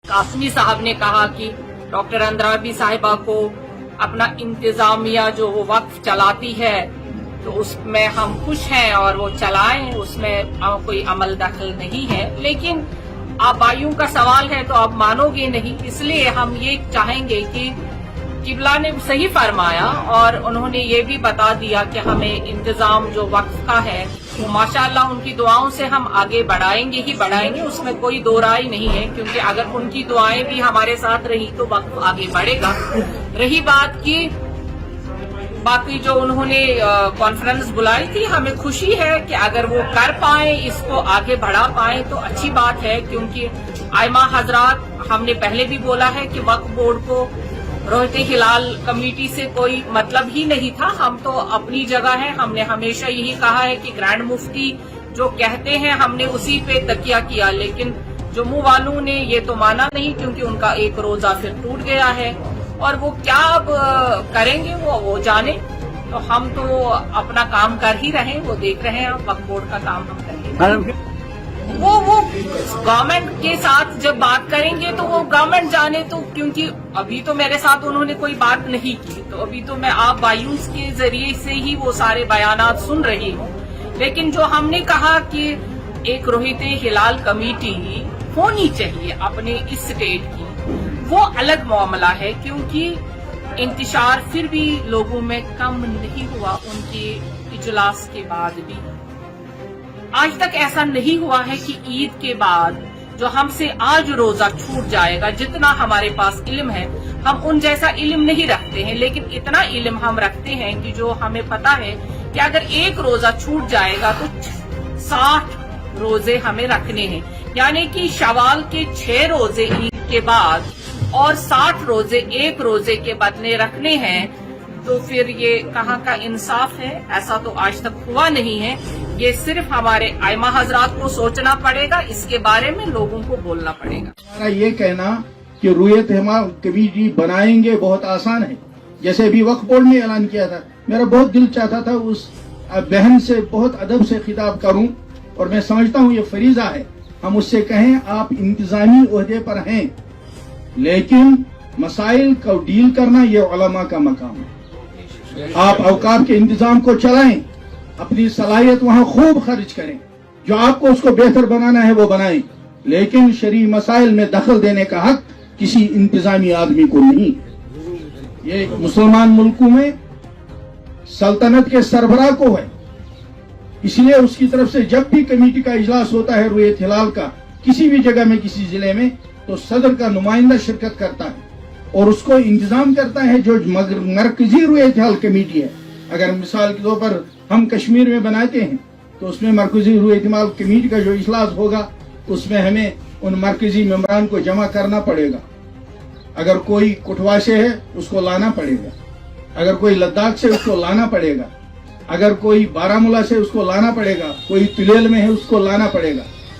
कासमी साहब ने कहा कि डॉक्टर अंद्राबी साहिबा को अपना इंतजामिया जो वो वक्फ चलाती है तो उसमें हम खुश हैं और वो चलाएं, उसमें कोई अमल दखल नहीं है। लेकिन आबाइयों का सवाल है तो आप मानोगे नहीं, इसलिए हम ये चाहेंगे कि किबला ने सही फरमाया और उन्होंने ये भी बता दिया कि हमें इंतजाम जो वक्फ का है वो माशाअल्लाह उनकी दुआओं से हम आगे बढ़ाएंगे ही बढ़ाएंगे, उसमें कोई दो राय नहीं है, क्योंकि अगर उनकी दुआएं भी हमारे साथ रही तो वक्फ आगे बढ़ेगा। रही बात की बाकी जो उन्होंने कॉन्फ्रेंस बुलाई थी, हमें खुशी है कि अगर वो कर पाए, इसको आगे बढ़ा पाए तो अच्छी बात है, क्योंकि आइमा हजरात, हमने पहले भी बोला है कि वक्फ बोर्ड को रोहते हिलाल कमेटी से कोई मतलब ही नहीं था। हम तो अपनी जगह है, हमने हमेशा यही कहा है कि ग्रैंड मुफ्ती जो कहते हैं हमने उसी पे तकिया किया, लेकिन जम्मू वालों ने ये तो माना नहीं, क्योंकि उनका एक रोजा फिर टूट गया है और वो क्या अब करेंगे वो जाने। तो हम तो अपना काम कर ही रहे हैं, वो देख रहे हैं, वक्फ बोर्ड का काम हम करेंगे। वो गवर्नमेंट के साथ जब बात करेंगे तो वो गवर्नमेंट जाने, तो क्योंकि अभी तो मेरे साथ उन्होंने कोई बात नहीं की, तो अभी तो मैं आप वायुस के जरिए से ही वो सारे बयानात सुन रही हूँ। लेकिन जो हमने कहा कि एक रोहिते हिलाल कमेटी होनी चाहिए अपने इस स्टेट की, वो अलग मामला है, क्योंकि इंतशार फिर भी लोगों में कम नहीं हुआ उनके इजलास के बाद भी। आज तक ऐसा नहीं हुआ है कि ईद के बाद जो हमसे आज रोजा छूट जाएगा, जितना हमारे पास इल्म है हम उन जैसा इल्म नहीं रखते हैं, लेकिन इतना इल्म हम रखते हैं कि जो हमें पता है कि अगर एक रोजा छूट जाएगा तो 60 रोजे हमें रखने हैं, यानी कि शवाल के 6 रोजे ईद के बाद और 60 रोजे एक रोजे के बदले रखने हैं। तो फिर ये कहाँ का इंसाफ है? ऐसा तो आज तक हुआ नहीं है। ये सिर्फ हमारे आइमा हजरात को सोचना पड़ेगा, इसके बारे में लोगों को बोलना पड़ेगा। हमारा ये कहना कि रुयत हिलाल कमेटी बनाएंगे बहुत आसान है, जैसे अभी वक्फ बोर्ड ने ऐलान किया था। मेरा बहुत दिल चाहता था उस बहन से बहुत अदब से खिताब करूं, और मैं समझता हूं ये फरीजा है, हम उससे कहें आप इंतजामी ओहदे पर हैं, लेकिन मसाइल को डील करना ये उलमा का मकाम है। आप औकाफ के इंतजाम को चलाएं, अपनी सलाहियत वहां खूब खर्च करें, जो आपको उसको बेहतर बनाना है वो बनाएं, लेकिन शरई मसाइल में दखल देने का हक किसी इंतजामी आदमी को नहीं। ये मुसलमान मुल्कों में सल्तनत के सरबराह को है, इसलिए उसकी तरफ से जब भी कमेटी का इजलास होता है रुयत हिलाल का किसी भी जगह में किसी जिले में, तो सदर का नुमाइंदा शिरकत करता है और उसको इंतजाम करता है जो मरकजी रुयत हिलाल कमेटी है। अगर मिसाल के तौर पर हम कश्मीर में बनाते हैं तो उसमें मरकजी रुयत हिलाल कमेटी का जो इजलास होगा उसमें हमें उन मरकजी मेंबरान को जमा करना पड़ेगा। अगर कोई कुटवा से है उसको लाना पड़ेगा, अगर कोई लद्दाख से उसको लाना पड़ेगा, अगर कोई बारामूला से उसको लाना पड़ेगा, कोई तुलेल में है उसको लाना पड़ेगा।